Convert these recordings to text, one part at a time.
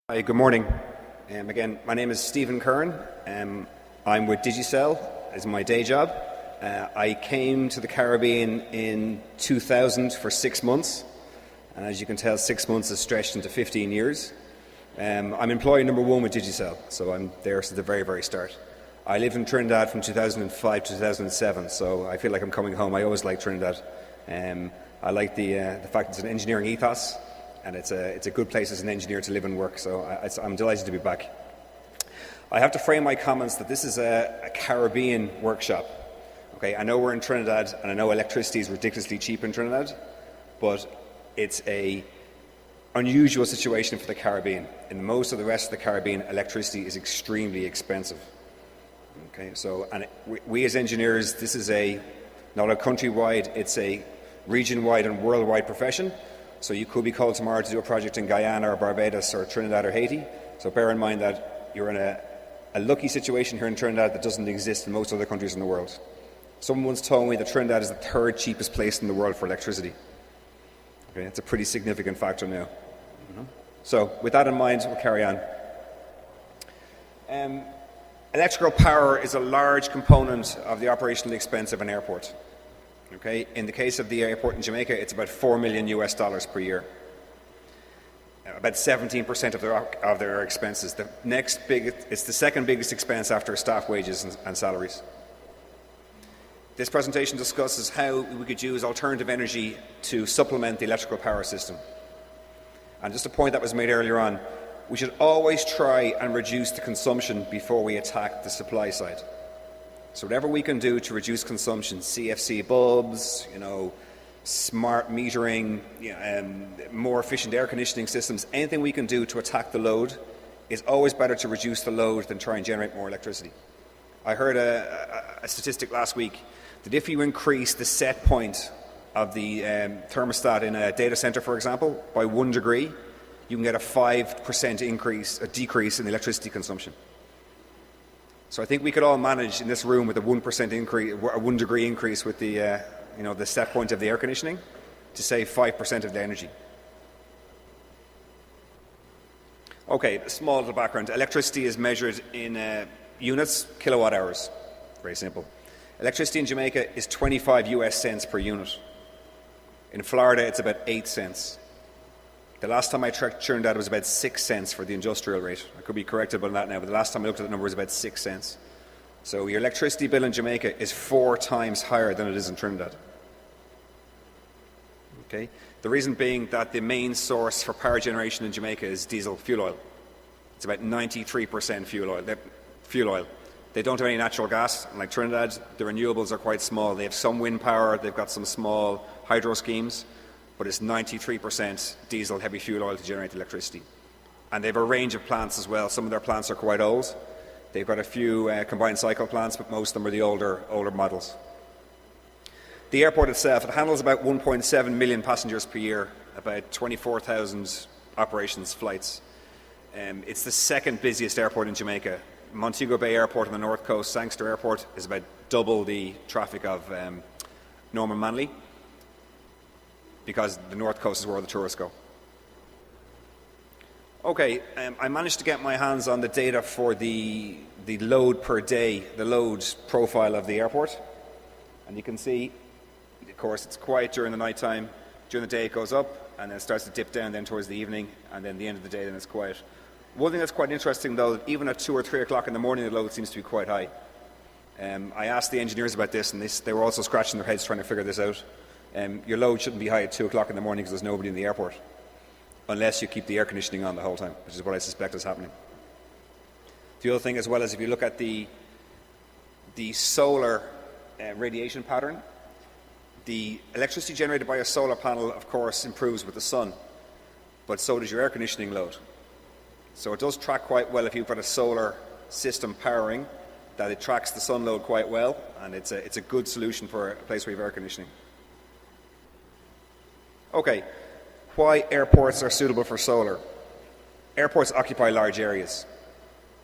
Hi, good morning. Again, my name is Stephen Curran. I'm with Digicel as my day job. I came to the Caribbean in 2000 for 6 months. And as you can tell, 6 months is stretched into 15 years. I'm employee number one with Digicel, so I'm there since the very, very start. I lived in Trinidad from 2005 to 2007, so I feel like I'm coming home. I always like Trinidad. I like the fact it's an engineering ethos. And it's a good place as an engineer to live and work, so I'm delighted to be back. I have to frame my comments that this is a Caribbean workshop. Okay, I know we're in Trinidad, and I know electricity is ridiculously cheap in Trinidad, but it's an unusual situation for the Caribbean. In most of the rest of the Caribbean, electricity is extremely expensive. Okay, so we as engineers, this is not a countrywide, it's a region-wide and worldwide profession. So you could be called tomorrow to do a project in Guyana or Barbados or Trinidad or Haiti. So bear in mind that you're in a lucky situation here in Trinidad that doesn't exist in most other countries in the world. Someone once told me that Trinidad is the third cheapest place in the world for electricity. Okay, that's a pretty significant factor now. So with that in mind, we'll carry on. Electrical power is a large component of the operational expense of an airport. Okay. In the case of the airport in Jamaica, it's about $4 million per year. About 17% of their expenses. It's the second biggest expense after staff wages and salaries. This presentation discusses how we could use alternative energy to supplement the electrical power system. And just a point that was made earlier on, we should always try and reduce the consumption before we attack the supply side. So whatever we can do to reduce consumption, CFC bulbs, smart metering, more efficient air conditioning systems, anything we can do to attack the load is always better to reduce the load than try and generate more electricity. I heard a statistic last week that if you increase the set point of the thermostat in a data center, for example, by 1 degree, you can get a 5% decrease in electricity consumption. So I think we could all manage in this room with a 1% increase, a 1 degree increase with the set point of the air conditioning to save 5% of the energy. Okay, a small little background. Electricity is measured in units, kilowatt hours. Very simple. Electricity in Jamaica is 25 US cents per unit. In Florida, it's about 8 cents. The last time I checked Trinidad, it was about 6 cents for the industrial rate. I could be corrected on that now, but the last time I looked at the number was about 6 cents. So your electricity bill in Jamaica is 4 times higher than it is in Trinidad. Okay? The reason being that the main source for power generation in Jamaica is diesel fuel oil. It's about 93% fuel oil. They don't have any natural gas. Like Trinidad, the renewables are quite small. They have some wind power, they've got some small hydro schemes, but it's 93% diesel, heavy fuel oil to generate electricity. And they have a range of plants as well. Some of their plants are quite old. They've got a few combined cycle plants, but most of them are the older models. The airport itself, it handles about 1.7 million passengers per year, about 24,000 operations flights. It's the second busiest airport in Jamaica. Montego Bay Airport on the north coast, Sangster Airport, is about double the traffic of Norman Manley, because the north coast is where all the tourists go. Okay, I managed to get my hands on the data for the load per day, the load profile of the airport. And you can see, of course, it's quiet during the night time. During the day it goes up, and then it starts to dip down then towards the evening, and then the end of the day then it's quiet. One thing that's quite interesting though, even at 2 or 3 o'clock in the morning, the load seems to be quite high. I asked the engineers about this, and they were also scratching their heads trying to figure this out. Your load shouldn't be high at 2 o'clock in the morning because there's nobody in the airport, unless you keep the air conditioning on the whole time, which is what I suspect is happening. The other thing as well is if you look at the solar radiation pattern, the electricity generated by a solar panel, of course, improves with the sun, but so does your air conditioning load. So it does track quite well if you've got a solar system powering, that it tracks the sun load quite well, and it's a good solution for a place where you have air conditioning. Okay, why airports are suitable for solar. Airports occupy large areas.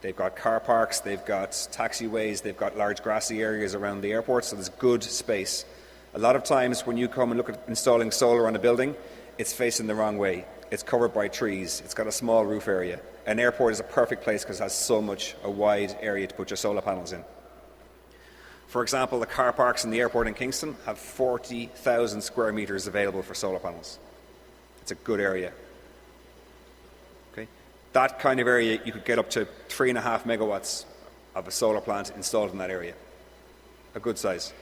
They've got car parks, they've got taxiways, they've got large grassy areas around the airport, so there's good space. A lot of times when you come and look at installing solar on a building, it's facing the wrong way. It's covered by trees, it's got a small roof area. an airport is a perfect place because it has a wide area to put your solar panels in. For example, the car parks in the airport in Kingston have 40,000 square meters available for solar panels. It's a good area. Okay? That kind of area, you could get up to 3.5 megawatts of a solar plant installed in that area. A good size.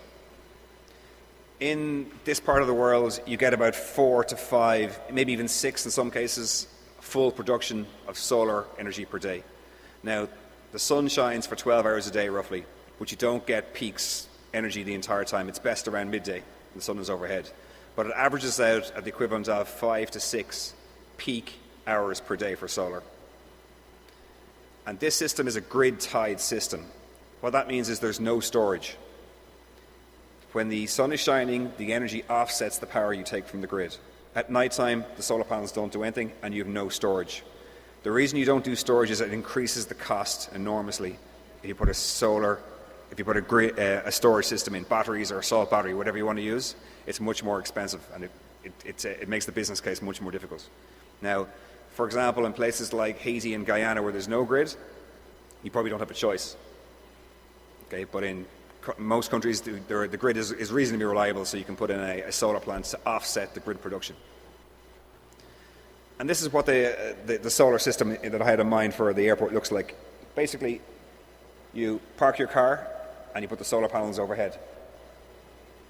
In this part of the world, you get about 4 to 5, maybe even 6 in some cases, full production of solar energy per day. Now, the sun shines for 12 hours a day roughly, but you don't get peaks energy the entire time. It's best around midday, the sun is overhead. But it averages out at the equivalent of 5 to 6 peak hours per day for solar. And this system is a grid-tied system. What that means is there's no storage. When the sun is shining, the energy offsets the power you take from the grid. At night time, the solar panels don't do anything and you have no storage. The reason you don't do storage is it increases the cost enormously. If you put a storage system in, batteries or a salt battery, whatever you want to use, it's much more expensive and it makes the business case much more difficult. Now, for example, in places like Haiti and Guyana where there's no grid, you probably don't have a choice. Okay, but in most countries, the grid is reasonably reliable, so you can put in a solar plant to offset the grid production. And this is what the solar system that I had in mind for the airport looks like. Basically, you park your car and you put the solar panels overhead.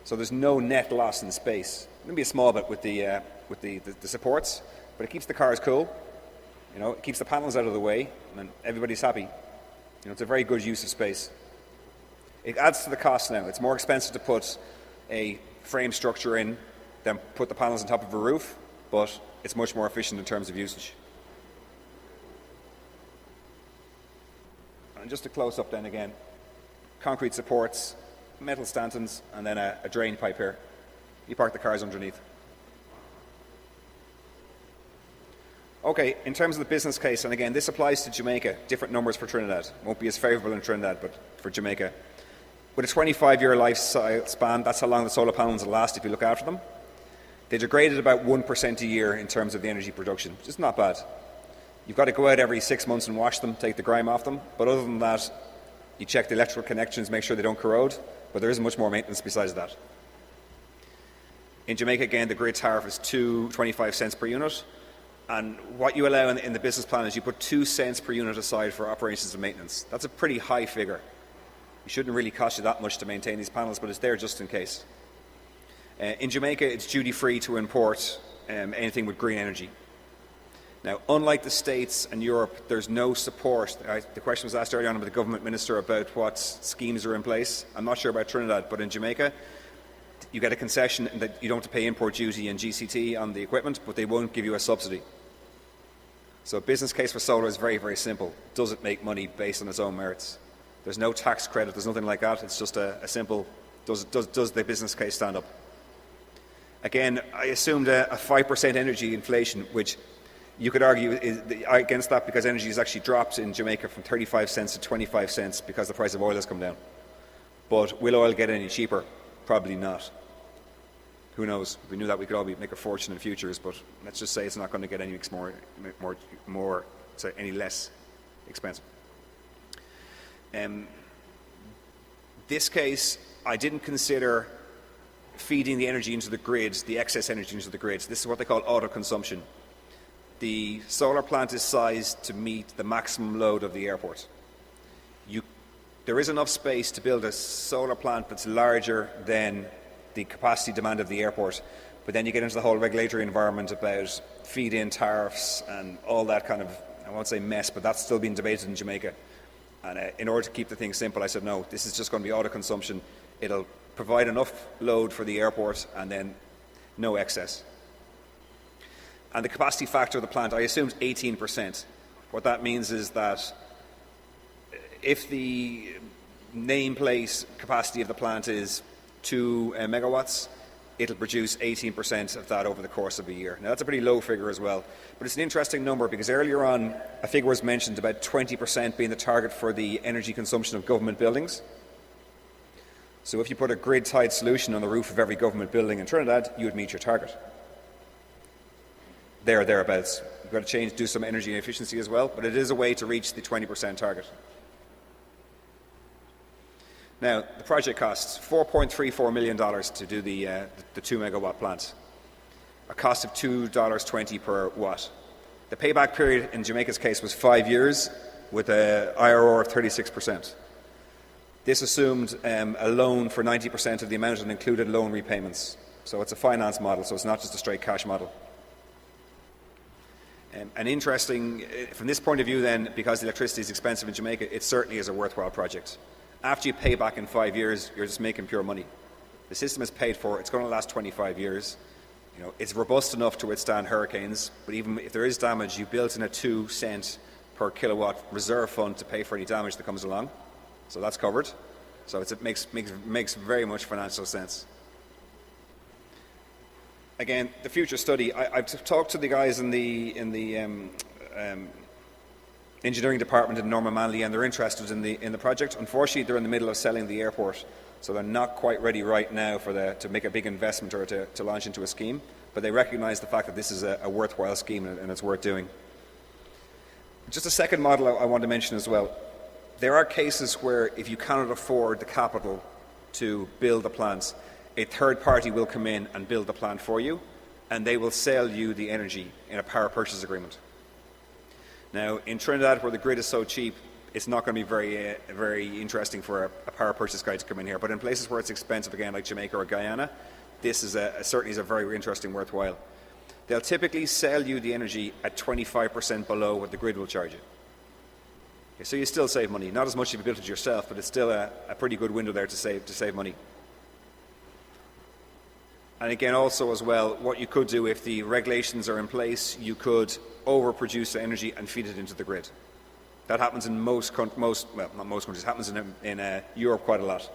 So there's no net loss in space. Maybe a small bit with the supports, but it keeps the cars cool. You know, it keeps the panels out of the way, and everybody's happy. You know, it's a very good use of space. It adds to the cost now. It's more expensive to put a frame structure in than put the panels on top of a roof, but it's much more efficient in terms of usage. And just a close-up then again, concrete supports, metal stanchions, and then a drain pipe here. You park the cars underneath. Okay, in terms of the business case, and again, this applies to Jamaica, different numbers for Trinidad. Won't be as favourable in Trinidad, but for Jamaica. With a 25-year lifespan, that's how long the solar panels will last if you look after them. They degrade at about 1% a year in terms of the energy production, which is not bad. You've got to go out every 6 months and wash them, take the grime off them, but other than that, you check the electrical connections, make sure they don't corrode, but there isn't much more maintenance besides that. In Jamaica, again, the grid tariff is 25 cents per unit, and what you allow in the business plan is you put 2 cents per unit aside for operations and maintenance. That's a pretty high figure. It shouldn't really cost you that much to maintain these panels, but it's there just in case. In Jamaica, it's duty-free to import anything with green energy. Now, unlike the States and Europe, there's no support. The question was asked earlier on by the government minister about what schemes are in place. I'm not sure about Trinidad, but in Jamaica, you get a concession that you don't have to pay import duty and GCT on the equipment, but they won't give you a subsidy. So a business case for solar is very, very simple. Does it make money based on its own merits? There's no tax credit, there's nothing like that. It's just a simple, does the business case stand up? Again, I assumed a 5% energy inflation, which you could argue is against that because energy has actually dropped in Jamaica from 35 cents to 25 cents because the price of oil has come down. But will oil get any cheaper? Probably not. Who knows? If we knew that, we could all make a fortune in futures, but let's just say it's not going to get any less expensive. This case, I didn't consider feeding the energy into the grid, the excess energy into the grid. This is what they call auto-consumption. The solar plant is sized to meet the maximum load of the airport. There is enough space to build a solar plant that's larger than the capacity demand of the airport, but then you get into the whole regulatory environment about feed-in tariffs and all that kind of, I won't say mess, but that's still being debated in Jamaica. And in order to keep the thing simple, I said, no, this is just going to be auto-consumption. It'll provide enough load for the airport and then no excess. And the capacity factor of the plant, I assumed 18%. What that means is that if the nameplate capacity of the plant is 2 megawatts, it'll produce 18% of that over the course of a year. Now, that's a pretty low figure as well, but it's an interesting number because earlier on a figure was mentioned about 20% being the target for the energy consumption of government buildings. So if you put a grid-tied solution on the roof of every government building in Trinidad, you would meet your target. thereabouts. You've got to do some energy efficiency as well, but it is a way to reach the 20% target. Now, the project costs $4.34 million to do the 2 megawatt plant, a cost of $2.20 per watt. The payback period in Jamaica's case was 5 years with an IRR of 36%. This assumed a loan for 90% of the amount and included loan repayments. So it's a finance model, so it's not just a straight cash model. And interesting, from this point of view then, because the electricity is expensive in Jamaica, it certainly is a worthwhile project. After you pay back in 5 years, you're just making pure money. The system is paid for, it's going to last 25 years. You know, it's robust enough to withstand hurricanes, but even if there is damage, you built in a 2 cent per kilowatt reserve fund to pay for any damage that comes along. So that's covered. So it makes very much financial sense. Again, the future study, I've talked to the guys in the engineering department in Norman Manley, and they're interested in the project. Unfortunately, they're in the middle of selling the airport, so they're not quite ready right now to make a big investment or to launch into a scheme. But they recognise the fact that this is a worthwhile scheme and it's worth doing. Just a second model I want to mention as well. There are cases where if you cannot afford the capital to build the plants, a third party will come in and build the plant for you, and they will sell you the energy in a power purchase agreement. Now, in Trinidad, where the grid is so cheap, it's not going to be very interesting for a power purchase guy to come in here. But in places where it's expensive, again, like Jamaica or Guyana, this is certainly is a very interesting, worthwhile. They'll typically sell you the energy at 25% below what the grid will charge you. Okay, so you still save money. Not as much if you built it yourself, but it's still a pretty good window there to save money. And again, also as well, what you could do if the regulations are in place, you could overproduce the energy and feed it into the grid. That happens in not most countries, happens in Europe quite a lot.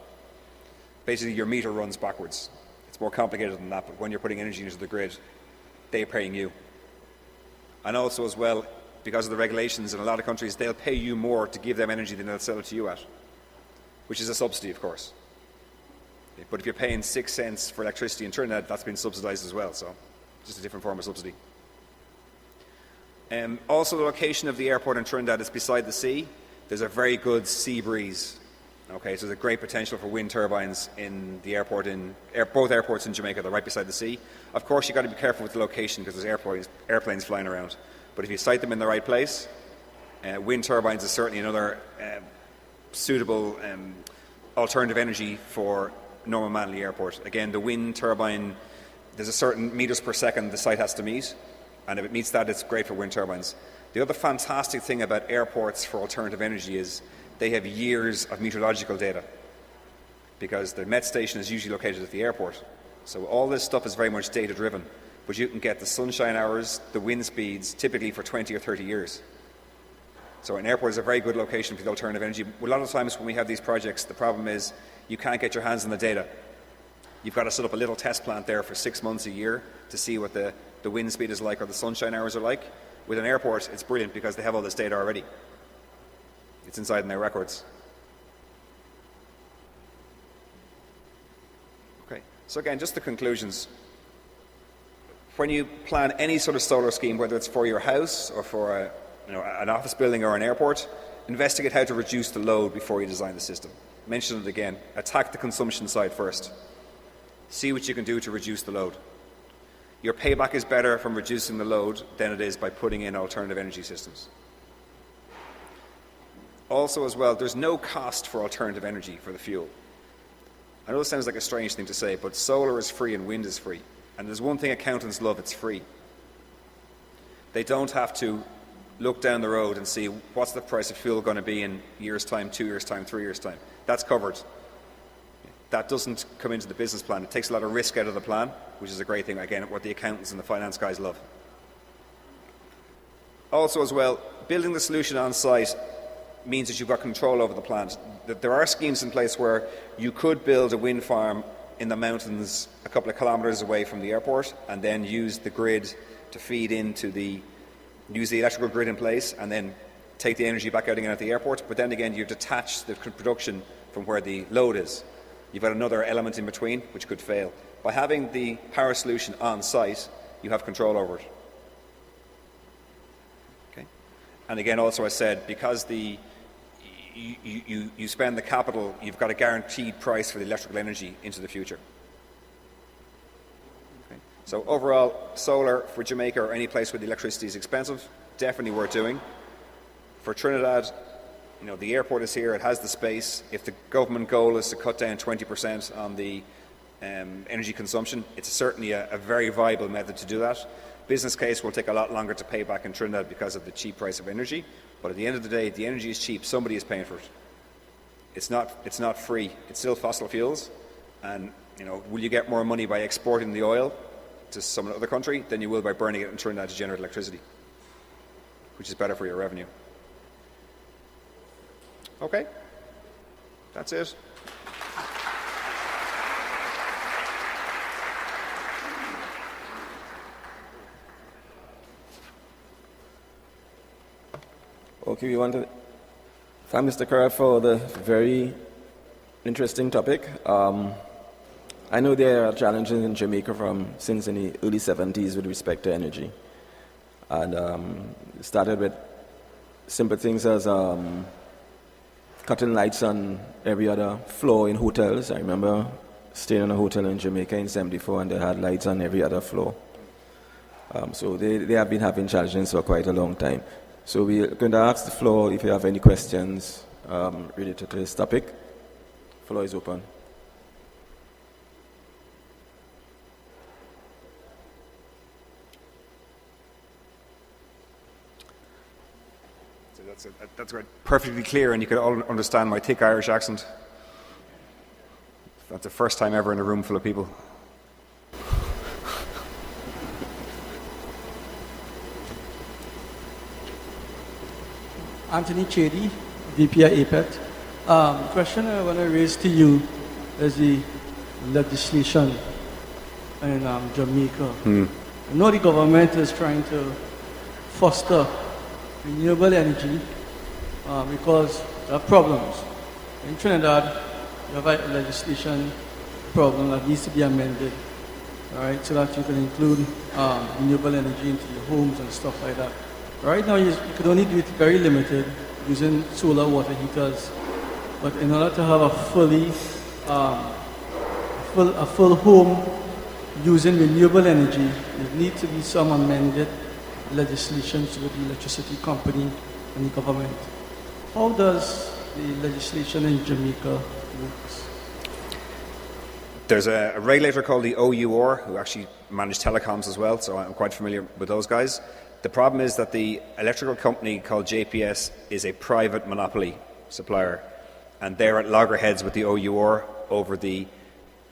Basically, your meter runs backwards. It's more complicated than that, but when you're putting energy into the grid, they're paying you. And also as well, because of the regulations in a lot of countries, they'll pay you more to give them energy than they'll sell it to you at, which is a subsidy, of course. But if you're paying 6 cents for electricity in Trinidad, that's been subsidised as well, so just a different form of subsidy. Also, the location of the airport in Trinidad is beside the sea. There's a very good sea breeze. Okay, so there's a great potential for wind turbines in the airport both airports in Jamaica. They're right beside the sea. Of course, you've got to be careful with the location because there's airplanes flying around. But if you site them in the right place, wind turbines is certainly another suitable alternative energy for Norman Manley Airport. Again, the wind turbine, there's a certain meters per second the site has to meet, and if it meets that, it's great for wind turbines. The other fantastic thing about airports for alternative energy is they have years of meteorological data, because the Met station is usually located at the airport. So all this stuff is very much data driven, but you can get the sunshine hours, the wind speeds, typically for 20 or 30 years. So an airport is a very good location for the alternative energy. A lot of times when we have these projects, the problem is you can't get your hands on the data. You've got to set up a little test plant there for 6 months, a year, to see what the wind speed is like or the sunshine hours are like. With an airport, it's brilliant because they have all this data already. It's inside in their records. Okay, so again, just the conclusions. When you plan any sort of solar scheme, whether it's for your house or for an office building or an airport, investigate how to reduce the load before you design the system. Mention it again. Attack the consumption side first. See what you can do to reduce the load. Your payback is better from reducing the load than it is by putting in alternative energy systems. Also as well, there's no cost for alternative energy for the fuel. I know this sounds like a strange thing to say, but solar is free and wind is free. And there's one thing accountants love, it's free. They don't have to look down the road and see what's the price of fuel going to be in a year's time, 2 years' time, 3 years' time. That's covered. That doesn't come into the business plan. It takes a lot of risk out of the plan, which is a great thing, again, what the accountants and the finance guys love. Also as well, building the solution on site means that you've got control over the plant. There are schemes in place where you could build a wind farm in the mountains a couple of kilometres away from the airport and then use the grid to feed into use the electrical grid in place and then take the energy back out again at the airport. But then again, you detach the production from where the load is. You've got another element in between which could fail. By having the power solution on site, you have control over it. And again, also I said, because you spend the capital, you've got a guaranteed price for the electrical energy into the future. Okay. So overall, solar for Jamaica or any place where the electricity is expensive, definitely worth doing. For Trinidad, you know, the airport is here, it has the space. If the government goal is to cut down 20% on the energy consumption, it's certainly a very viable method to do that. Business case will take a lot longer to pay back in Trinidad because of the cheap price of energy, but at the end of the day, the energy is cheap, somebody is paying for it. It's not free, it's still fossil fuels, and you know, will you get more money by exporting the oil to some other country than you will by burning it in Trinidad to generate electricity, which is better for your revenue. Okay, that's it. Okay, we want to thank Mr. Curran for the very interesting topic. I know there are challenges in Jamaica since in the early 70s with respect to energy. And it started with simple things as cutting lights on every other floor in hotels. I remember staying in a hotel in Jamaica in 74 and they had lights on every other floor. So they have been having challenges for quite a long time. So we're going to ask the floor if you have any questions related to this topic. The floor is open. So that's perfectly clear, and you can all understand my thick Irish accent. That's the first time ever in a room full of people. Anthony Chady, VP at APET. The question I want to raise to you is the legislation in Jamaica. I know the government is trying to foster renewable energy because there are problems. In Trinidad, you have a legislation problem that needs to be amended, all right, so that you can include renewable energy into your homes and stuff like that. Right now, you could only do it very limited using solar water heaters, but in order to have a full home using renewable energy, there needs to be some amended legislations with the electricity company and the government. How does the legislation in Jamaica work? There's a regulator called the OUR who actually manage telecoms as well, so I'm quite familiar with those guys. The problem is that the electrical company called JPS is a private monopoly supplier, and they're at loggerheads with the OUR over the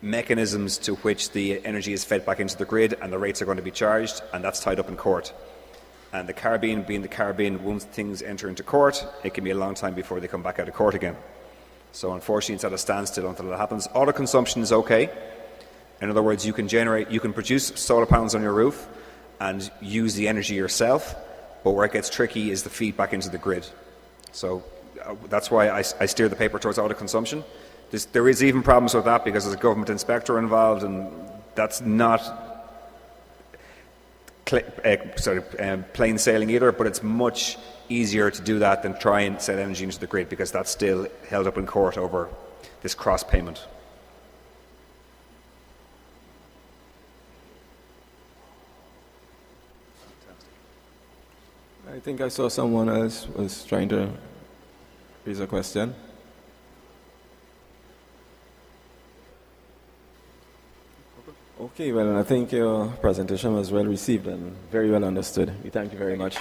mechanisms to which the energy is fed back into the grid and the rates are going to be charged, and that's tied up in court. And the Caribbean, being the Caribbean, once things enter into court, it can be a long time before they come back out of court again. So unfortunately, it's at a standstill until that happens. Auto consumption is okay. In other words, you can produce solar panels on your roof and use the energy yourself, but where it gets tricky is the feed back into the grid. So that's why I steer the paper towards auto consumption. There is even problems with that because there's a government inspector involved, and that's not plain sailing either, but it's much easier to do that than try and sell energy into the grid because that's still held up in court over this cross payment. I think I saw someone else was trying to raise a question. Okay, well, I think your presentation was well received and very well understood. We thank you very much.